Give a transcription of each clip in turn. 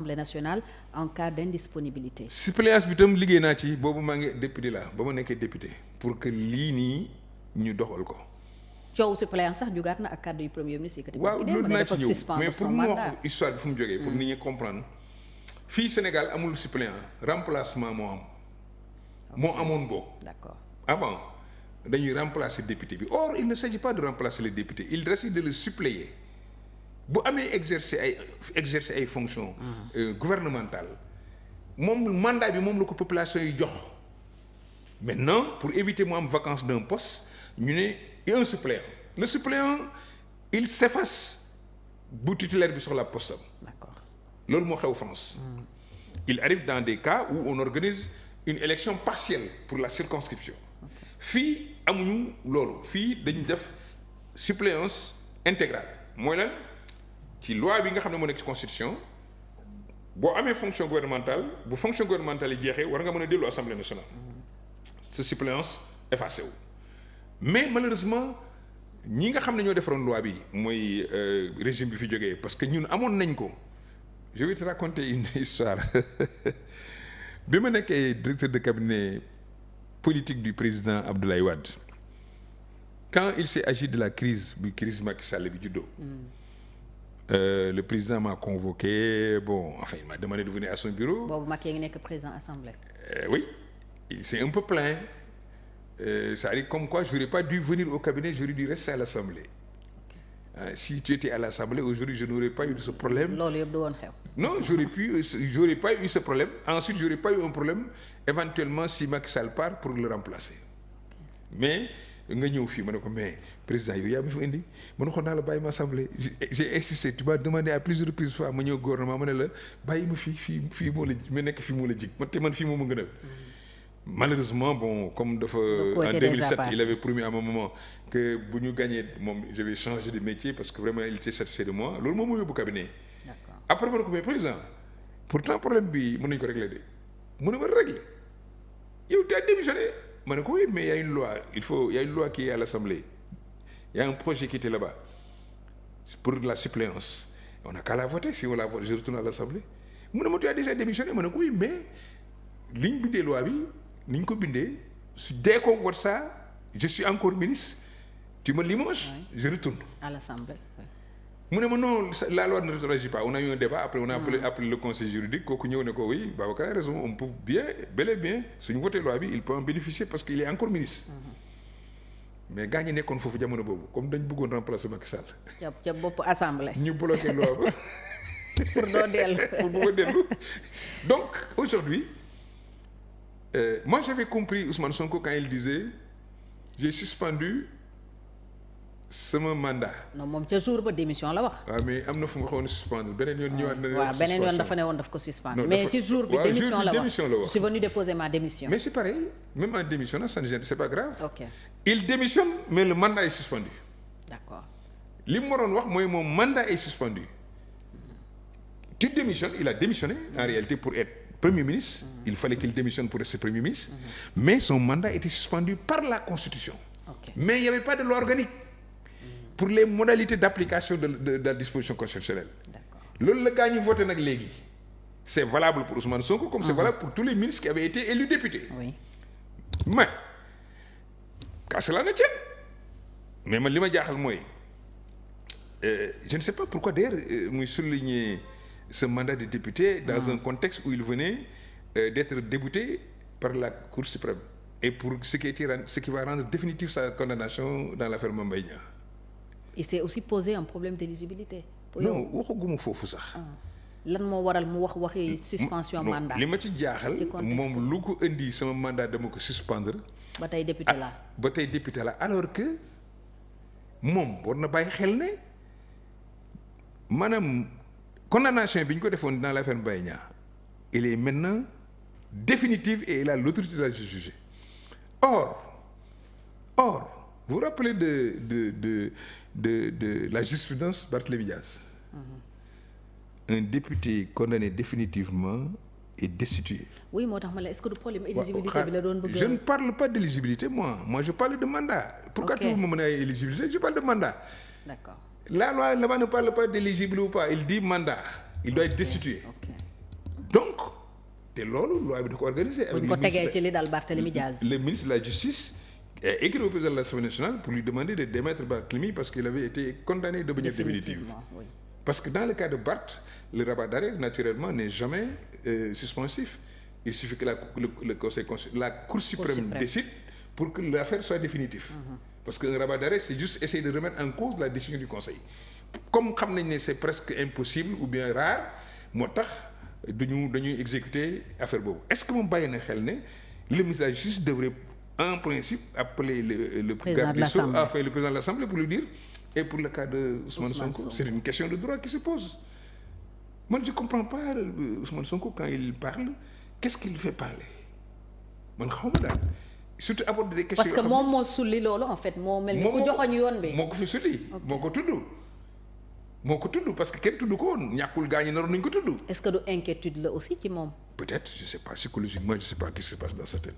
Assemblée nationale en cas d'indisponibilité. suppléance bi tam liggéey naa ci boobu maa ngi député la ba ma nekkee député pour que lii nii ñu doxal ko. coow suppléance sax jugaat na ak kàddu yu premier ministre yi. waaw loolu naa ci ñëw mais pour mu wax histoire bi fu mu jógee. pour nit ñi comprendre fii Sénégal amul suppléant remplacement moo am. moo amoon boobu. d'accord avant dañuy remplacer député bi or il ne s'agit pas de remplacer le député il s'agit de le suppléer bu amee exercer ay fonctions gouvernementales moom mandat bi moom la ko population yi jox maintenant pour éviter mu am vacance d'un poste ñu ne un suppléant le suppléant il s'efface bu titulaire bi soxla poste am. d'accord loolu moo xew France. Il arrive dans des cas où on organise une élection partielle pour la circonscription. fii amuñu loolu fii dañu def suppléance intégrale mooy lan ci loi bi nga xam ne moo nekk ci constitution boo amee fonction gouvernementale bu fonction gouvernementale yi jeexee war nga mën a dellu assemblée nationale sa suppléance effacé wu mais malheureusement ñi nga xam ne ñoo defaroon loi bi mooy régime bi fi jógee parce que ñun amoon nañ ko je vais te raconter une histoire bi ma nekkee directeur de cabinet politique du président Abdoulaye Wade quand il s'est agi de la crise Macky Sall bi juddoo le président m'a convoqué bon enfin il m'a demandé de venir à son bureau. boobu Macky ngi nekk président assemblée. Oui il s'est un peu plaint c'est-à-dire comme quoi j'aurais pas dû venir au cabinet j'aurais dû rester à l'assemblée. Si tu étais à l'assemblée aujourd'hui je n'aurais pas eu ce problème. loolu yëpp du woon xew. Non j'aurais pas eu ce problème ensuite j'aurais pas eu un problème éventuellement si Macky Sall part pour le remplacer mais nga ñëw fii ma ne ko mais président yow yaa ma fi indi ma ne ko naa la bàyyi ma assemblée j'ai insisté tu m'as demandé à plusieurs reprises fois ma ñëw gouvernement ma ne la bàyyi ma fii moo la ma nekk fii moo la jig te man fii moo ma gënal. Malheureusement bon comme dafa en 2007 il avait promis à un moment que bu ñu gagné moom je vais changer de métier parce que vraiment il était satisfait de moi loolu moom moo yóbbu cabinet. D'accord. Après ma ne ko mais président pourtant problème bi mën nañu ko régler de mu ne ma régler yow tu as démissionné ma ne ko oui mais il y a une loi qui est à l'Assemblée il y a un projet qui était là-bas pour la suppléance on n'a qu'à la voter si on la vote je retourne à l'Assemblée mu ne ma tu as déjà démissionné ma ne ko oui mais li ñu bindee loi bi ni ñu ko bindee dès qu'on vote ça je suis encore ministre tu me limoges je retourne à l'Assemblée. mu ne ma non la loi ne réagit pas on a eu un débat après on a appelé le conseil juridique kooku ñëw ne ko oui Babacar a raison on peut bien bel et bien suñu voté loi bi il peut en bénéficier parce qu'il est encore ministre. Mais gaa ñi nekkoon foofu jamono boobu comme dañ bëggoon remplacer Macky Sall. ca bopp assemblée. ñu bloqué loi ba. pour doo dellu. pour bëgg a dellu donc aujourd'hui moi j'avais compris Ousmane Sonko quand il disait j'ai suspendu sama mandat. non moom ca jour ba démission la wax. waaw mais am na fu nga xawoon suspendre beneen yoon ñëwaat na. waaw beneen yoon dafa ne woon daf ko suspendre. mais ci jour bi démission la wax je suis venu déposer ma démission. mais c'est pareil même en démissionnant ça ne gêne c'est pas grave. ok il démissionne mais le mandat est suspendu. d'accord. li mu waroon wax mooy moom mandat est suspendu. Tu démissionnes il a démissionné en réalité pour être Premier ministre. Il fallait qu'il démissionne pour rester Premier ministre. Mais son mandat était suspendu par la Constitution. Okay. Mais il n'y avait pas de loi organique pour les modalités d'application de la disposition constitutionnelle. D'accord. Loolu la gaa ñi voté nag léegi. C'est valable pour Ousmane Sonko comme c'est valable pour tous les ministres qui avaient été élus députés. Oui. Mais qu'à cela ne tienne. Mais man li ma jaaxal mooy je ne sais pas pourquoi d'ailleurs muy souligner ce mandat de député dans un contexte où il venait d'être débouté par la Cour suprême et pour ce qui va rendre définitive sa condamnation dans l'affaire Mame Mbaye Niang. Il s'est aussi posé un problème d'éligibilité. non waxaguma foofu sax. lan moo waral mu waxi suspension mandat. li ma ci jaaxal moom lu ko indi sama mandat dama ko suspendre. ba tey député la ba tey député la alors que moom war na bàyyi xel ne maanaam condamnation bi ñu ko defoon dans l'affaire Mbaye Niang elle est maintenant définitive et il a l'autorité de la juger. Or vous vous rappelez de la jurisprudence Barthélémy Dias. Un député condamné définitivement est destitué. Oui moo tax ma la est-ce que du problème éligibilité bi la doon bëgg. Je ne parle pas d'éligibilité moi je parle de mandat. Pourquoi tu me mën a éligibilité je parle de mandat. D'accord. La loi là-bas ne parle pas d'éligible ou pas il dit mandat il doit être destitué. Ok. donc te loolu loi bi da ko organisé. buñ ko tegee ci li dal Barthélémy Diaz. le ministre de la justice a écrit au président de l'Assemblée nationale pour lui demander de démettre Barthélémy parce qu'il avait été condamné de manière définitive. Oui. Parce que dans le cas de Barth, le rabat d'arrêt naturellement n'est jamais suspensif. Il suffit que la Cour suprême décide pour que l'affaire soit définitive. Parce qu'un rabat d'arrêt, c'est juste essayer de remettre en cause la décision du Conseil. Comme xam nañ ne c'est presque impossible ou bien rare moo tax dañuy exécuter affaire boobu. Est-ce que moom bàyyi na xel ne le ministre de la Justice devrait en principe appeler le garde des Sceaux, enfin le président de l'Assemblée pour lui dire, et pour le cas de Ousmane Sonko, c'est une question de droit qui se pose. Moi je comprends pas Ousmane Sonko quand il parle, qu'est-ce qu'il fait parler man xaw ma daal surtout aborder des questions. parce que moom moo sulli loolu en fait moo mel ni ku joxoñ yoon bi. moo ko fi sulli moo ko tudd parce que kenn tudd ko woon ñàkkul gaañu naroon nañu ko tudd. est-ce que du inquiétude la aussi ci moom. peut-être je sais pas psychologiquement je sais pas qu'est-ce qui se passe dans sa tête.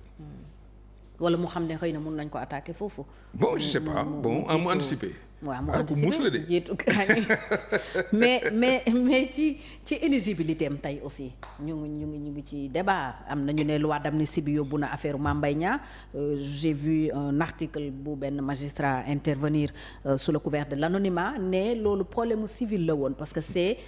wala mu xam ne xëy na mun nañ ko attaquer foofu. bon je sais pas bon mu anticiper. waaw mu anticiper jiitu mais ci éligibilité am tey aussi ñu ngi ci débat am na ñu ne loi d'amnistie bi yóbbu na affaire Mame Mbaye Niang. J'ai vu un article bu benn magistrat intervenir sous le couvert de l'anonymat ne loolu problème civil la woon parce que c'est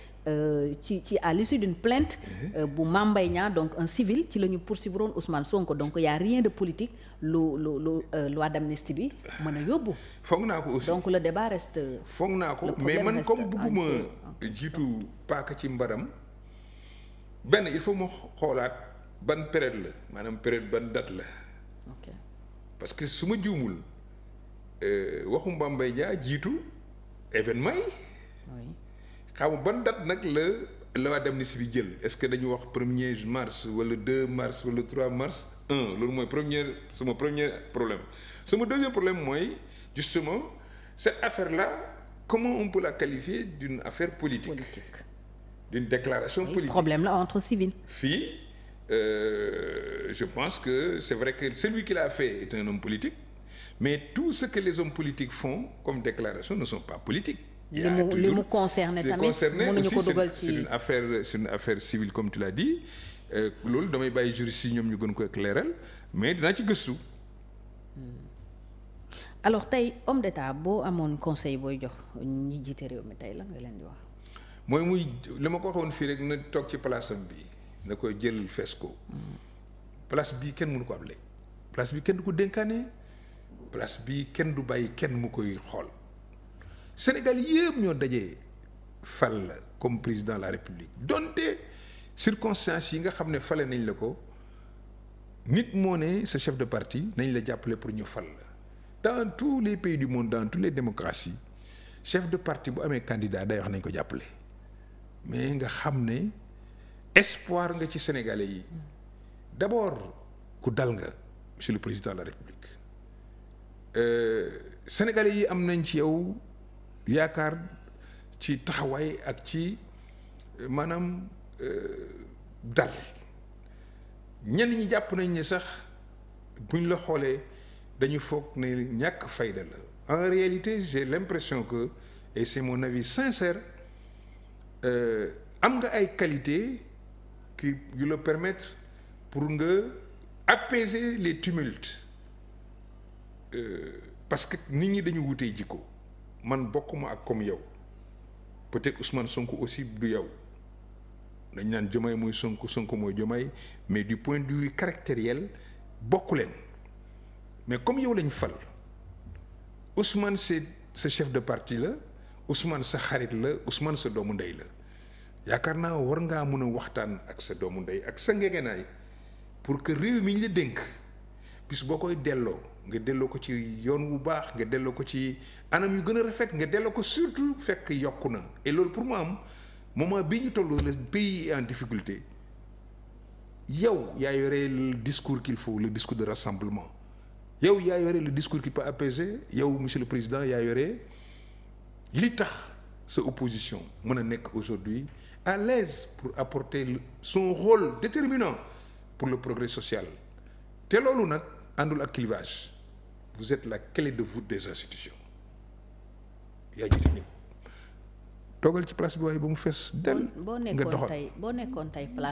ci à l'issue d'une plainte bu Mame Mbaye Niang donc un civil ci la ñu poursuivre Ousmane Sonko donc y a rien de politique lu loi d'amnistie bi mën a yóbbu. foog naa ko aussi donc le débat reste. foog naa ko mais man comme bëgguma jiitu paaka ci mbaram benn il faut ma xoolaat ban période la maanaam période ban date la. ok parce que su ma juumul waxu Mame Mbaye Niang jiitu événement yi. oui. xam ban date nag la loi d'amnistie bi jël est-ce que dañu wax 1er mars wala 2 mars wala 3 mars loolu mooy sama premier problème sama deuxième problème mooy justement cette affaire-là comment on peut la qualifier d'une affaire politique d'une déclaration politique. Problème là entre civils. Fii je pense que c'est vrai que celui qui l'a fait est un homme politique mais tout ce que les hommes politiques font comme déclaration ne sont pas politiques. li mu concerné tamit mënuñu ko dugal ci c'est une affaire civile comme tu l'as dit loolu damay bàyyi juristes yi ñoom ñu gën ko éclairer mais dinaa ci gëstu. alors tey homme d'état boo amoon conseil booy jox ñi jiite réew mi tey lan nga leen di wax. mooy muy li ma ko waxoon fii rek na toog ci place am bi na koy jël fees ko. place bii kenn mënu ko able place bi kenn du ko dénkaane place bi kenn du bàyyi kenn mu koy xool. Sénégal yëpp ñoo dajee fal la comme président de la République donte circonstances yi nga xam ne fale nañ la ko nit moo ne sa chef de parti nañ la jàppale pour ñu fal la dans tous les pays du monde dans toutes les démocraties chef de parti bu amee candidat day wax nañ ko jàppale mais nga xam ne espoir nga ci Sénégalais yi d'abord ku dal nga monsieur le président de la République Sénégalais yi am nañ ci yow yaakaar ci taxawaay ak ci maanaam dal ñenn ñi jàpp nañ ne sax buñ la xoolee dañu foog ne ñàkk fayda la en réalité j'ai l'impression que et c'est mon avis sincère am nga ay qualités qui yu la permettre pour nga apaiser les tumultes parce que nit ñi dañu wutee jikko man bokkuma ak comme yow peut-être Ousmane Sonko aussi du yow dañ naan Diomaye mooy Sonko Sonko mooy Diomaye mais du point de vue caractériel bokku leen mais comme yow lañ fal Ousmane c'est sa chef de parti la Ousmane sa xarit la Ousmane sa doomu ndey la yaakaar naa war ngaa mën a waxtaan ak sa doomu ndey ak sa ngegenaay pour que réew mi ñu la dénk bis boo koy delloo nga delloo ko ci yoon wu baax nga delloo ko ci anam yu gën a rafet nga delloo ko surtout fekk yokku na et loolu pour mu am moment bii ñu toll le pays est en difficulté yow yaa yore le discours qu'il faut le discours de rassemblement yow yaa yore le discours qui peut apaiser yow monsieur le président yaa yore li tax sa opposition mën a nekk aujourd'hui à l'aise pour apporter son rôle déterminant pour le progrès social te loolu nag àndul ak clivage vous êtes la clé de voûte des institutions yaa jiite ñëpp toogal ci place bi waaye ba mu fees del nga doxal boo nekkoon tey place